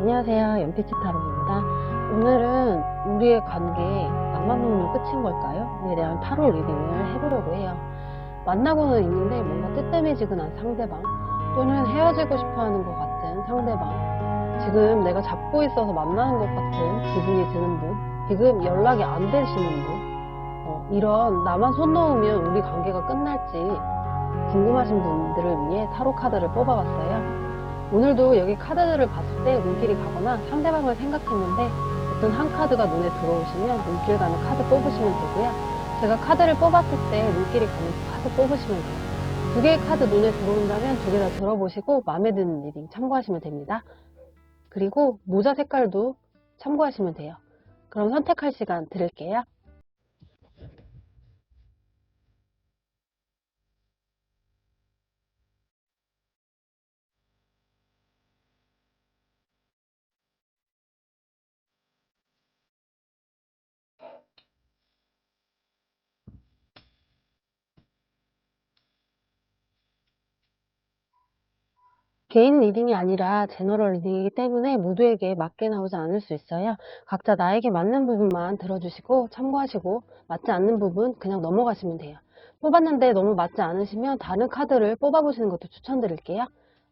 안녕하세요. 연피치 타로입니다. 오늘은 우리의 관계 나만 놓으면 끝인 걸까요? 에 대한 타로 리딩을 해보려고 해요. 만나고는 있는데 뭔가 뜨뜻해지근한 상대방, 또는 헤어지고 싶어하는 것 같은 상대방, 지금 내가 잡고 있어서 만나는 것 같은 기분이 드는 분, 지금 연락이 안 되시는 분, 이런 나만 손 놓으면 우리 관계가 끝날지 궁금하신 분들을 위해 타로 카드를 뽑아봤어요. 오늘도 여기 카드들을 봤을 때 눈길이 가거나 상대방을 생각했는데 어떤 한 카드가 눈에 들어오시면 눈길 가는 카드 뽑으시면 되고요. 제가 카드를 뽑았을 때 눈길이 가는 카드 뽑으시면 돼요. 두 개의 카드 눈에 들어온다면 두 개 다 들어보시고 마음에 드는 리딩 참고하시면 됩니다. 그리고 모자 색깔도 참고하시면 돼요. 그럼 선택할 시간 드릴게요. 개인 리딩이 아니라 제너럴 리딩이기 때문에 모두에게 맞게 나오지 않을 수 있어요. 각자 나에게 맞는 부분만 들어주시고 참고하시고 맞지 않는 부분 그냥 넘어가시면 돼요. 뽑았는데 너무 맞지 않으시면 다른 카드를 뽑아보시는 것도 추천드릴게요.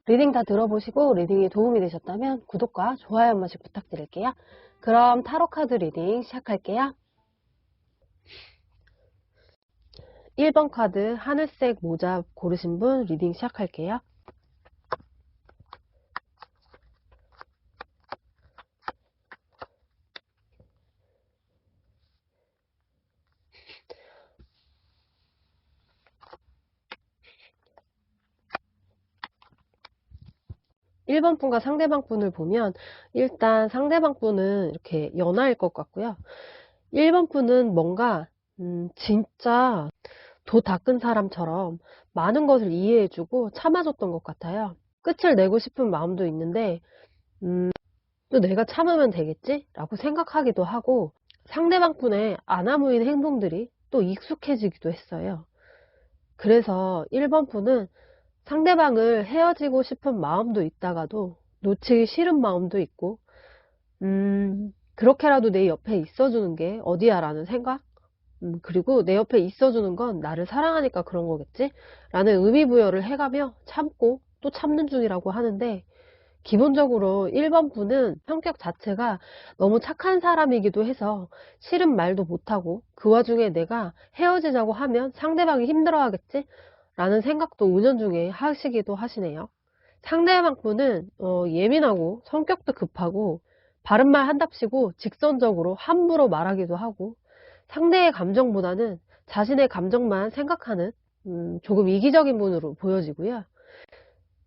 리딩 다 들어보시고 리딩이 도움이 되셨다면 구독과 좋아요 한 번씩 부탁드릴게요. 그럼 타로 카드 리딩 시작할게요. 1번 카드 하늘색 모자 고르신 분 리딩 시작할게요. 1번 분과 상대방 분을 보면 일단 상대방 분은 이렇게 연하일 것 같고요. 1번 분은 뭔가 진짜 도 닦은 사람처럼 많은 것을 이해해주고 참아줬던 것 같아요. 끝을 내고 싶은 마음도 있는데 또 내가 참으면 되겠지? 라고 생각하기도 하고 상대방 분의 아나무인 행동들이 또 익숙해지기도 했어요. 그래서 1번 분은 상대방을 헤어지고 싶은 마음도 있다가도 놓치기 싫은 마음도 있고 그렇게라도 내 옆에 있어주는 게 어디야 라는 생각, 그리고 내 옆에 있어주는 건 나를 사랑하니까 그런 거겠지? 라는 의미부여를 해가며 참고 또 참는 중이라고 하는데, 기본적으로 1번 분은 성격 자체가 너무 착한 사람이기도 해서 싫은 말도 못하고 그 와중에 내가 헤어지자고 하면 상대방이 힘들어하겠지? 라는 생각도 은연중에 하시기도 하시네요. 상대방 분은 예민하고 성격도 급하고 바른말 한답시고 직선적으로 함부로 말하기도 하고 상대의 감정보다는 자신의 감정만 생각하는 조금 이기적인 분으로 보여지고요.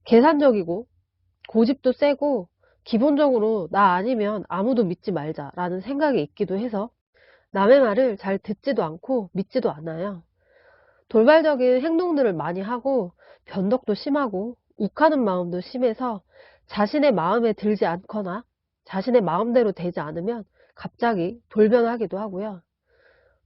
계산적이고 고집도 세고 기본적으로 나 아니면 아무도 믿지 말자라는 생각이 있기도 해서 남의 말을 잘 듣지도 않고 믿지도 않아요. 돌발적인 행동들을 많이 하고 변덕도 심하고 욱하는 마음도 심해서 자신의 마음에 들지 않거나 자신의 마음대로 되지 않으면 갑자기 돌변하기도 하고요.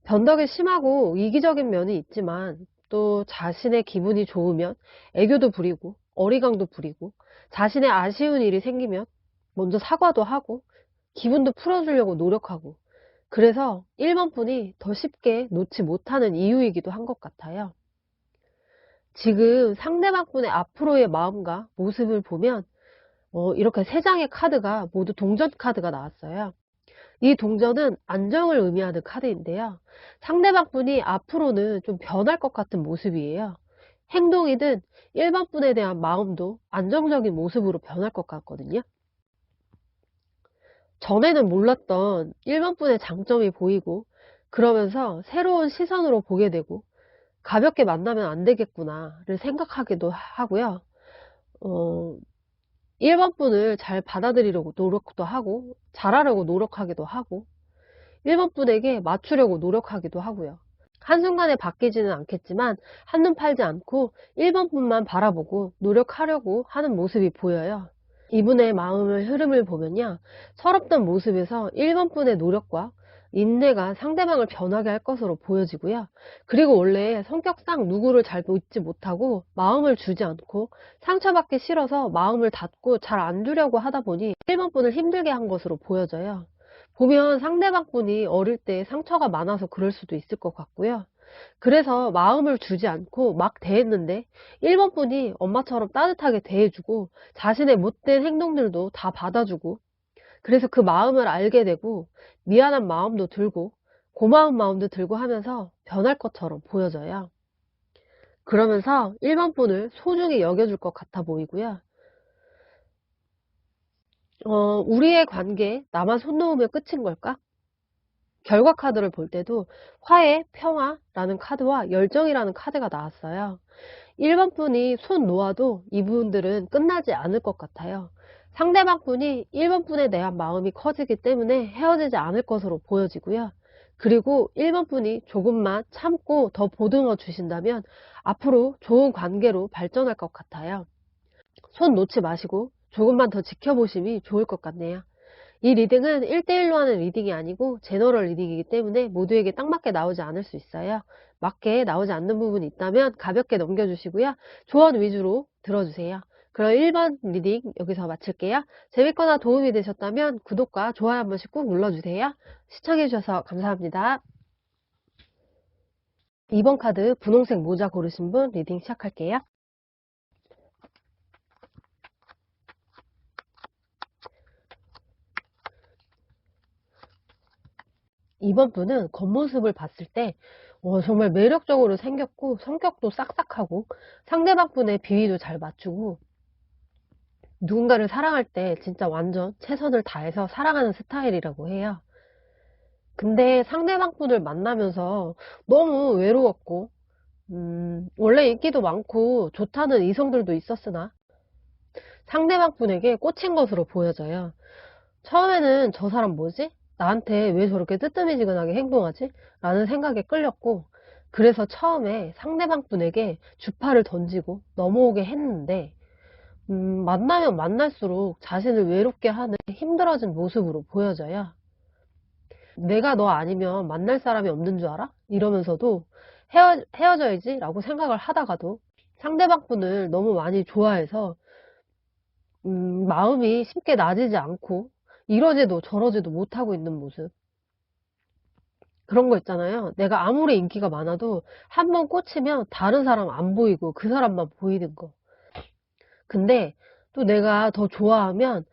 변덕이 심하고 이기적인 면이 있지만 또 자신의 기분이 좋으면 애교도 부리고 어리광도 부리고 자신의 아쉬운 일이 생기면 먼저 사과도 하고 기분도 풀어주려고 노력하고 그래서 1번 분이 더 쉽게 놓지 못하는 이유이기도 한 것 같아요. 지금 상대방 분의 앞으로의 마음과 모습을 보면 이렇게 세 장의 카드가 모두 동전 카드가 나왔어요. 이 동전은 안정을 의미하는 카드인데요. 상대방 분이 앞으로는 좀 변할 것 같은 모습이에요. 행동이든 1번 분에 대한 마음도 안정적인 모습으로 변할 것 같거든요. 전에는 몰랐던 1번 분의 장점이 보이고 그러면서 새로운 시선으로 보게 되고 가볍게 만나면 안 되겠구나를 생각하기도 하고요. 1번 분을 잘 받아들이려고 노력도 하고 잘하려고 노력하기도 하고 1번 분에게 맞추려고 노력하기도 하고요. 한순간에 바뀌지는 않겠지만 한눈 팔지 않고 1번 분만 바라보고 노력하려고 하는 모습이 보여요. 이분의 마음의 흐름을 보면요. 서럽던 모습에서 1번 분의 노력과 인내가 상대방을 변하게 할 것으로 보여지고요. 그리고 원래 성격상 누구를 잘 믿지 못하고 마음을 주지 않고 상처받기 싫어서 마음을 닫고 잘 안 주려고 하다 보니 1번 분을 힘들게 한 것으로 보여져요. 보면 상대방 분이 어릴 때 상처가 많아서 그럴 수도 있을 것 같고요. 그래서 마음을 주지 않고 막 대했는데 1번 분이 엄마처럼 따뜻하게 대해주고 자신의 못된 행동들도 다 받아주고, 그래서 그 마음을 알게 되고 미안한 마음도 들고 고마운 마음도 들고 하면서 변할 것처럼 보여져요. 그러면서 1번 분을 소중히 여겨줄 것 같아 보이고요. 우리의 관계 나만 손 놓으면 끝인 걸까? 결과 카드를 볼 때도 화해, 평화라는 카드와 열정이라는 카드가 나왔어요. 1번 분이 손 놓아도 이분들은 끝나지 않을 것 같아요. 상대방 분이 1번 분에 대한 마음이 커지기 때문에 헤어지지 않을 것으로 보여지고요. 그리고 1번 분이 조금만 참고 더 보듬어 주신다면 앞으로 좋은 관계로 발전할 것 같아요. 손 놓지 마시고 조금만 더 지켜보심이 좋을 것 같네요. 이 리딩은 1대1로 하는 리딩이 아니고 제너럴 리딩이기 때문에 모두에게 딱 맞게 나오지 않을 수 있어요. 맞게 나오지 않는 부분이 있다면 가볍게 넘겨주시고요. 조언 위주로 들어주세요. 그럼 1번 리딩 여기서 마칠게요. 재밌거나 도움이 되셨다면 구독과 좋아요 한 번씩 꾹 눌러주세요. 시청해주셔서 감사합니다. 2번 카드 분홍색 모자 고르신 분 리딩 시작할게요. 2번 분은 겉모습을 봤을 때 정말 매력적으로 생겼고 성격도 싹싹하고 상대방 분의 비위도 잘 맞추고 누군가를 사랑할 때 진짜 완전 최선을 다해서 사랑하는 스타일이라고 해요. 근데 상대방 분을 만나면서 너무 외로웠고 원래 인기도 많고 좋다는 이성들도 있었으나 상대방 분에게 꽂힌 것으로 보여져요. 처음에는 저 사람 뭐지? 나한테 왜 저렇게 뜨뜨미지근하게 행동하지? 라는 생각에 끌렸고, 그래서 처음에 상대방 분에게 주파를 던지고 넘어오게 했는데, 만나면 만날수록 자신을 외롭게 하는 힘들어진 모습으로 보여져요. 내가 너 아니면 만날 사람이 없는 줄 알아? 이러면서도 헤어져야지 라고 생각을 하다가도 상대방 분을 너무 많이 좋아해서 마음이 쉽게 나지지 않고 이러지도 저러지도 못하고 있는 모습. 그런 거 있잖아요. 내가 아무리 인기가 많아도 한 번 꽂히면 다른 사람 안 보이고 그 사람만 보이는 거. 근데 또 내가 더 좋아하면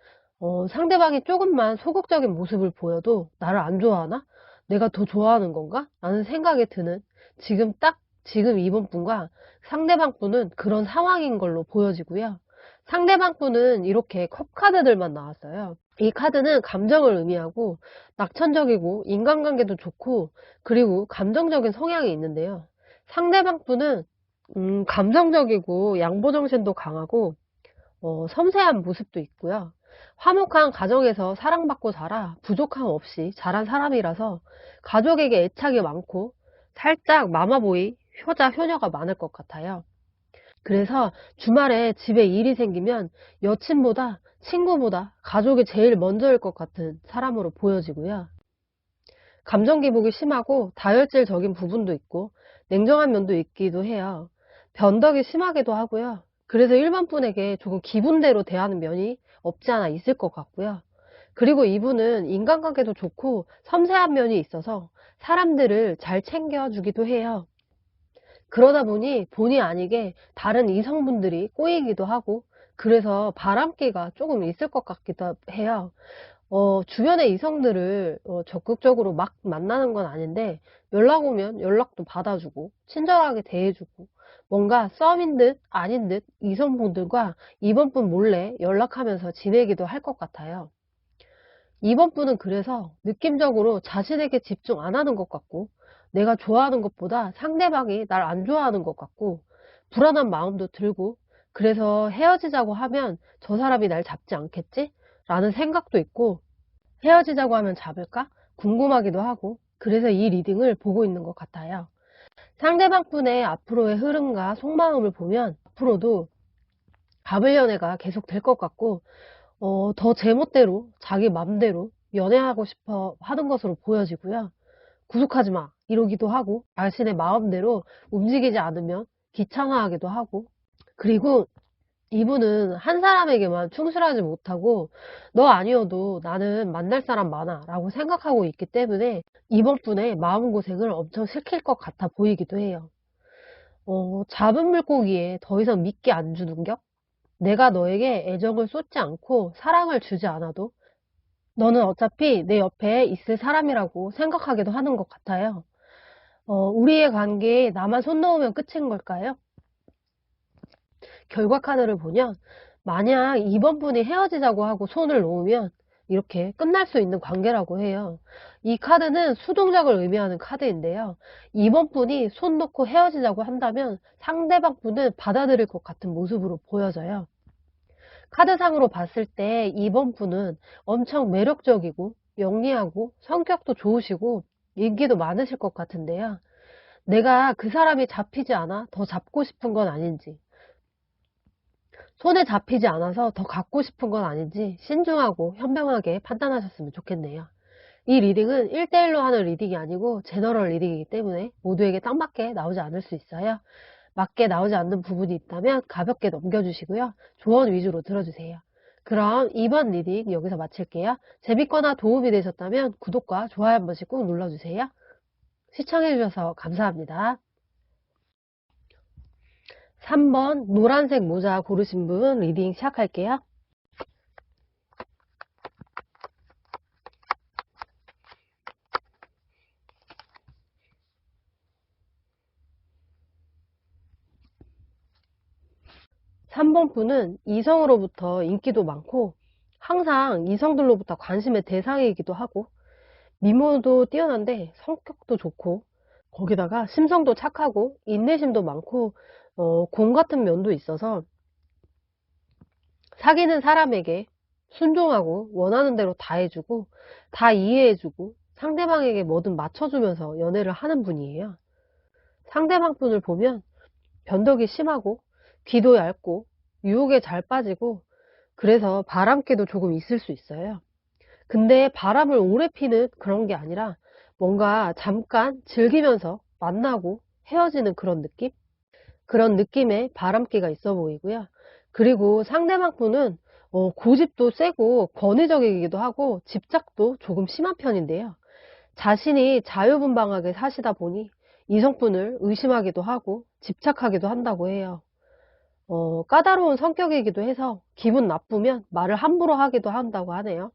상대방이 조금만 소극적인 모습을 보여도 나를 안 좋아하나? 내가 더 좋아하는 건가? 라는 생각이 드는 지금 이번 분과 상대방 분은 그런 상황인 걸로 보여지고요. 상대방 분은 이렇게 컵 카드들만 나왔어요. 이 카드는 감정을 의미하고 낙천적이고 인간관계도 좋고 그리고 감정적인 성향이 있는데요. 상대방 분은 감정적이고 양보정신도 강하고 섬세한 모습도 있고요. 화목한 가정에서 사랑받고 자라 부족함 없이 자란 사람이라서 가족에게 애착이 많고 살짝 마마보이, 효자, 효녀가 많을 것 같아요. 그래서 주말에 집에 일이 생기면 여친보다 친구보다 가족이 제일 먼저일 것 같은 사람으로 보여지고요. 감정 기복이 심하고 다혈질적인 부분도 있고 냉정한 면도 있기도 해요. 변덕이 심하기도 하고요. 그래서 일반 분에게 조금 기분대로 대하는 면이 없지 않아 있을 것 같고요. 그리고 이분은 인간관계도 좋고 섬세한 면이 있어서 사람들을 잘 챙겨주기도 해요. 그러다 보니 본의 아니게 다른 이성분들이 꼬이기도 하고 그래서 바람기가 조금 있을 것 같기도 해요. 주변의 이성들을 적극적으로 막 만나는 건 아닌데 연락 오면 연락도 받아주고 친절하게 대해주고 뭔가 썸인 듯 아닌 듯 이성분들과 이번 분 몰래 연락하면서 지내기도 할 것 같아요. 이번 분은 그래서 느낌적으로 자신에게 집중 안 하는 것 같고 내가 좋아하는 것보다 상대방이 날 안 좋아하는 것 같고 불안한 마음도 들고 그래서 헤어지자고 하면 저 사람이 날 잡지 않겠지? 라는 생각도 있고 헤어지자고 하면 잡을까? 궁금하기도 하고 그래서 이 리딩을 보고 있는 것 같아요. 상대방 분의 앞으로의 흐름과 속마음을 보면 앞으로도 가불 연애가 계속 될 것 같고 더 제멋대로 자기 맘대로 연애하고 싶어 하는 것으로 보여지고요. 구속하지 마 이러기도 하고 자신의 마음대로 움직이지 않으면 귀찮아하기도 하고 그리고 이분은 한 사람에게만 충실하지 못하고 너 아니어도 나는 만날 사람 많아 라고 생각하고 있기 때문에 이번 분의 마음고생을 엄청 시킬 것 같아 보이기도 해요. 잡은 물고기에 더 이상 미끼 안 주는 격? 내가 너에게 애정을 쏟지 않고 사랑을 주지 않아도 너는 어차피 내 옆에 있을 사람이라고 생각하기도 하는 것 같아요. 우리의 관계에 나만 손 놓으면 끝인 걸까요? 결과 카드를 보면 만약 이번 분이 헤어지자고 하고 손을 놓으면 이렇게 끝날 수 있는 관계라고 해요. 이 카드는 수동적을 의미하는 카드인데요. 이번 분이 손 놓고 헤어지자고 한다면 상대방 분은 받아들일 것 같은 모습으로 보여져요. 카드상으로 봤을 때 이번 분은 엄청 매력적이고 영리하고 성격도 좋으시고 인기도 많으실 것 같은데요. 내가 그 사람이 잡히지 않아 더 잡고 싶은 건 아닌지 손에 잡히지 않아서 더 갖고 싶은 건 아닌지 신중하고 현명하게 판단하셨으면 좋겠네요. 이 리딩은 1대1로 하는 리딩이 아니고 제너럴 리딩이기 때문에 모두에게 딱 맞게 나오지 않을 수 있어요. 맞게 나오지 않는 부분이 있다면 가볍게 넘겨주시고요. 조언 위주로 들어주세요. 그럼 이번 리딩 여기서 마칠게요. 재밌거나 도움이 되셨다면 구독과 좋아요 한 번씩 꾹 눌러주세요. 시청해주셔서 감사합니다. 3번 노란색 모자 고르신 분 리딩 시작할게요. 삼 번 분은 이성으로부터 인기도 많고 항상 이성들로부터 관심의 대상이기도 하고 미모도 뛰어난데 성격도 좋고 거기다가 심성도 착하고 인내심도 많고 공 같은 면도 있어서 사귀는 사람에게 순종하고 원하는 대로 다 해주고 다 이해해주고 상대방에게 뭐든 맞춰주면서 연애를 하는 분이에요. 상대방 분을 보면 변덕이 심하고 귀도 얇고 유혹에 잘 빠지고 그래서 바람기도 조금 있을 수 있어요. 근데 바람을 오래 피는 그런 게 아니라 뭔가 잠깐 즐기면서 만나고 헤어지는 그런 느낌? 그런 느낌의 바람기가 있어 보이고요. 그리고 상대방 분은 고집도 세고 권위적이기도 하고 집착도 조금 심한 편인데요. 자신이 자유분방하게 사시다 보니 이성분을 의심하기도 하고 집착하기도 한다고 해요. 까다로운 성격이기도 해서 기분 나쁘면 말을 함부로 하기도 한다고 하네요.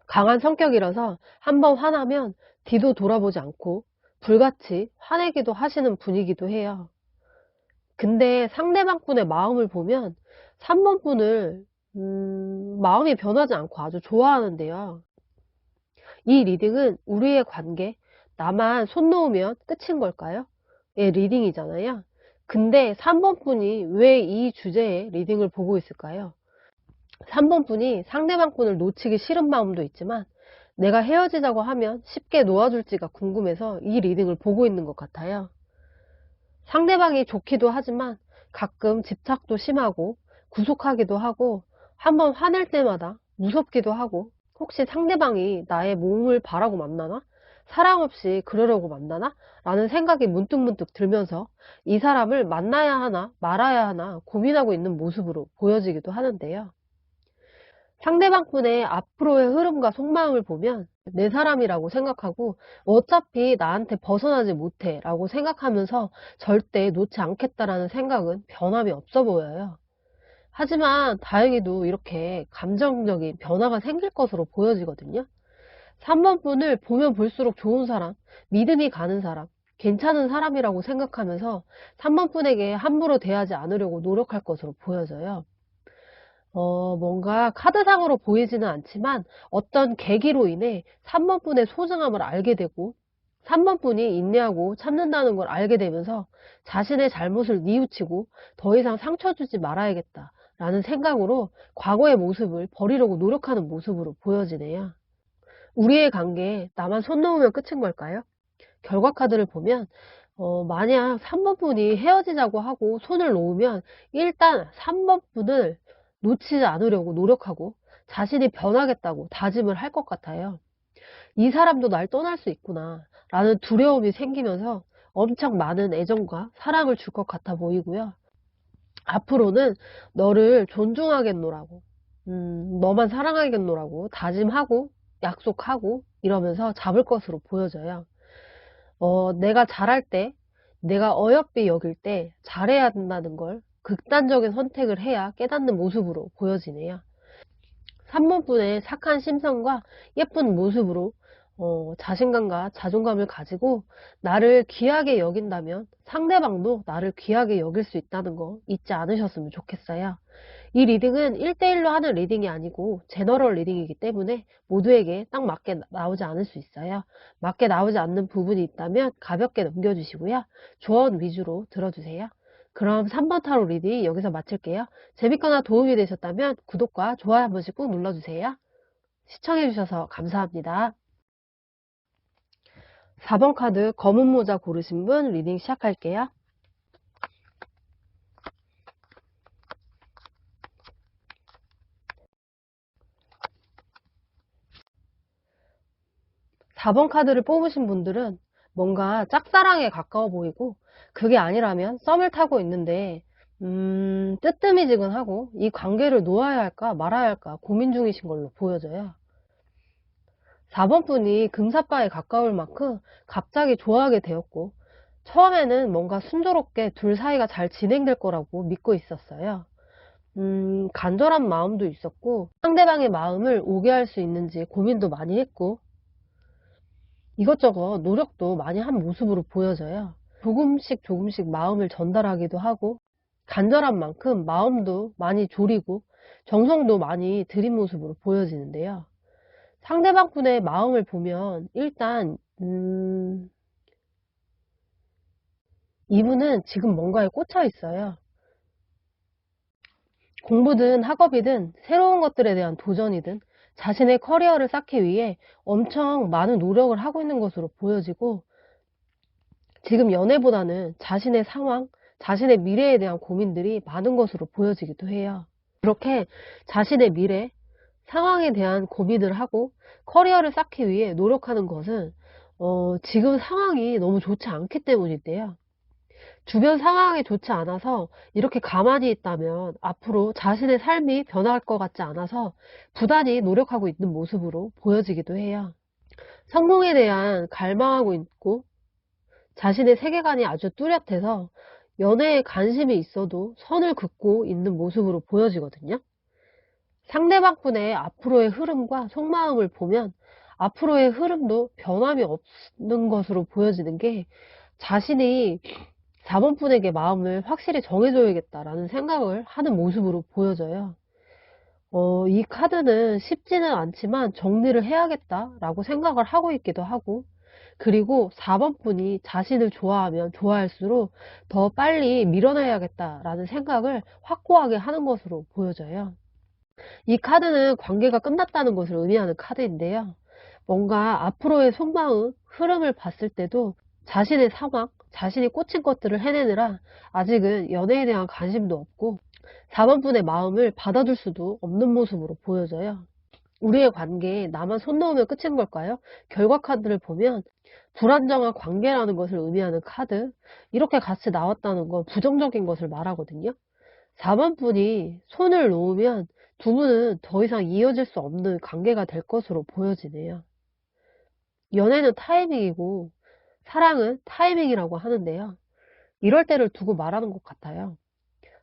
강한 성격이라서 한번 화나면 뒤도 돌아보지 않고 불같이 화내기도 하시는 분이기도 해요. 근데 상대방 분의 마음을 보면 3번 분을 마음이 변하지 않고 아주 좋아하는데요. 이 리딩은 우리의 관계, 나만 손 놓으면 끝인 걸까요? 예, 리딩이잖아요. 근데 3번 분이 왜 이 주제에 리딩을 보고 있을까요? 3번 분이 상대방 분을 놓치기 싫은 마음도 있지만 내가 헤어지자고 하면 쉽게 놓아줄지가 궁금해서 이 리딩을 보고 있는 것 같아요. 상대방이 좋기도 하지만 가끔 집착도 심하고 구속하기도 하고 한번 화낼 때마다 무섭기도 하고 혹시 상대방이 나의 몸을 바라고 만나나? 사랑 없이 그러려고 만나나? 라는 생각이 문득문득 들면서 이 사람을 만나야 하나 말아야 하나 고민하고 있는 모습으로 보여지기도 하는데요. 상대방 분의 앞으로의 흐름과 속마음을 보면 내 사람이라고 생각하고 어차피 나한테 벗어나지 못해 라고 생각하면서 절대 놓지 않겠다라는 생각은 변함이 없어 보여요. 하지만 다행히도 이렇게 감정적인 변화가 생길 것으로 보여지거든요. 3번 분을 보면 볼수록 좋은 사람, 믿음이 가는 사람, 괜찮은 사람이라고 생각하면서 3번 분에게 함부로 대하지 않으려고 노력할 것으로 보여져요. 뭔가 카드상으로 보이지는 않지만 어떤 계기로 인해 3번 분의 소중함을 알게 되고 3번 분이 인내하고 참는다는 걸 알게 되면서 자신의 잘못을 뉘우치고 더 이상 상처 주지 말아야겠다 라는 생각으로 과거의 모습을 버리려고 노력하는 모습으로 보여지네요. 우리의 관계에 나만 손 놓으면 끝인 걸까요? 결과 카드를 보면 만약 3번 분이 헤어지자고 하고 손을 놓으면 일단 3번 분을 놓치지 않으려고 노력하고 자신이 변하겠다고 다짐을 할 것 같아요. 이 사람도 날 떠날 수 있구나 라는 두려움이 생기면서 엄청 많은 애정과 사랑을 줄 것 같아 보이고요. 앞으로는 너를 존중하겠노라고, 너만 사랑하겠노라고 다짐하고 약속하고 이러면서 잡을 것으로 보여져요. 내가 잘할 때, 내가 어여삐 여길 때 잘해야 된다는 걸 극단적인 선택을 해야 깨닫는 모습으로 보여지네요. 3번분의 착한 심성과 예쁜 모습으로 자신감과 자존감을 가지고 나를 귀하게 여긴다면 상대방도 나를 귀하게 여길 수 있다는 거 잊지 않으셨으면 좋겠어요. 이 리딩은 1대1로 하는 리딩이 아니고 제너럴 리딩이기 때문에 모두에게 딱 맞게 나오지 않을 수 있어요. 맞게 나오지 않는 부분이 있다면 가볍게 넘겨주시고요. 조언 위주로 들어주세요. 그럼 3번 타로 리딩 여기서 마칠게요. 재밌거나 도움이 되셨다면 구독과 좋아요 한 번씩 꾹 눌러주세요. 시청해주셔서 감사합니다. 4번 카드 검은 모자 고르신 분 리딩 시작할게요. 4번 카드를 뽑으신 분들은 뭔가 짝사랑에 가까워 보이고 그게 아니라면 썸을 타고 있는데 뜨뜨미지근하고 이 관계를 놓아야 할까 말아야 할까 고민 중이신 걸로 보여져요. 4번 분이 금사빠에 가까울 만큼 갑자기 좋아하게 되었고 처음에는 뭔가 순조롭게 둘 사이가 잘 진행될 거라고 믿고 있었어요. 간절한 마음도 있었고 상대방의 마음을 오게 할 수 있는지 고민도 많이 했고 이것저것 노력도 많이 한 모습으로 보여져요. 조금씩 마음을 전달하기도 하고 간절한 만큼 마음도 많이 졸이고 정성도 많이 들인 모습으로 보여지는데요. 상대방 분의 마음을 보면 일단 이분은 지금 뭔가에 꽂혀 있어요. 공부든 학업이든 새로운 것들에 대한 도전이든 자신의 커리어를 쌓기 위해 엄청 많은 노력을 하고 있는 것으로 보여지고 지금 연애보다는 자신의 상황, 자신의 미래에 대한 고민들이 많은 것으로 보여지기도 해요. 그렇게 자신의 미래, 상황에 대한 고민을 하고 커리어를 쌓기 위해 노력하는 것은 지금 상황이 너무 좋지 않기 때문인데요. 주변 상황이 좋지 않아서 이렇게 가만히 있다면 앞으로 자신의 삶이 변할 것 같지 않아서 부단히 노력하고 있는 모습으로 보여지기도 해요. 성공에 대한 갈망하고 있고 자신의 세계관이 아주 뚜렷해서 연애에 관심이 있어도 선을 긋고 있는 모습으로 보여지거든요. 상대방 분의 앞으로의 흐름과 속마음을 보면 앞으로의 흐름도 변함이 없는 것으로 보여지는 게 자신이 4번 분에게 마음을 확실히 정해줘야겠다라는 생각을 하는 모습으로 보여져요. 이 카드는 쉽지는 않지만 정리를 해야겠다라고 생각을 하고 있기도 하고 그리고 4번 분이 자신을 좋아하면 좋아할수록 더 빨리 밀어내야겠다라는 생각을 확고하게 하는 것으로 보여져요. 이 카드는 관계가 끝났다는 것을 의미하는 카드인데요. 뭔가 앞으로의 속마음, 흐름을 봤을 때도 자신의 상황, 자신이 꽂힌 것들을 해내느라 아직은 연애에 대한 관심도 없고 4번 분의 마음을 받아줄 수도 없는 모습으로 보여져요. 우리의 관계에 나만 손 놓으면 끝인 걸까요? 결과 카드를 보면 불안정한 관계라는 것을 의미하는 카드, 이렇게 같이 나왔다는 건 부정적인 것을 말하거든요. 4번 분이 손을 놓으면 두 분은 더 이상 이어질 수 없는 관계가 될 것으로 보여지네요. 연애는 타이밍이고 사랑은 타이밍이라고 하는데요. 이럴 때를 두고 말하는 것 같아요.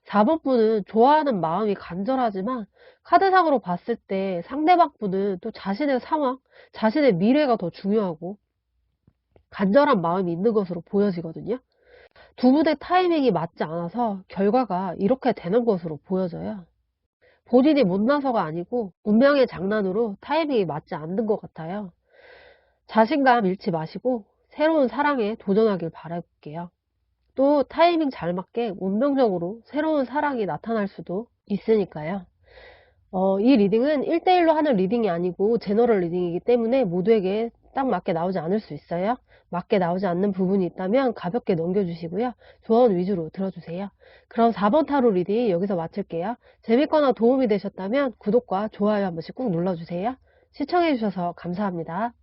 4번 분은 좋아하는 마음이 간절하지만 카드상으로 봤을 때 상대방 분은 또 자신의 상황, 자신의 미래가 더 중요하고 간절한 마음이 있는 것으로 보여지거든요. 두 분의 타이밍이 맞지 않아서 결과가 이렇게 되는 것으로 보여져요. 본인이 못나서가 아니고 운명의 장난으로 타이밍이 맞지 않는 것 같아요. 자신감 잃지 마시고 새로운 사랑에 도전하길 바랄게요. 또 타이밍 잘 맞게 운명적으로 새로운 사랑이 나타날 수도 있으니까요. 이 리딩은 1대1로 하는 리딩이 아니고 제너럴 리딩이기 때문에 모두에게 딱 맞게 나오지 않을 수 있어요. 맞게 나오지 않는 부분이 있다면 가볍게 넘겨주시고요. 조언 위주로 들어주세요. 그럼 4번 타로 리딩 여기서 마칠게요. 재밌거나 도움이 되셨다면 구독과 좋아요 한 번씩 꾹 눌러주세요. 시청해주셔서 감사합니다.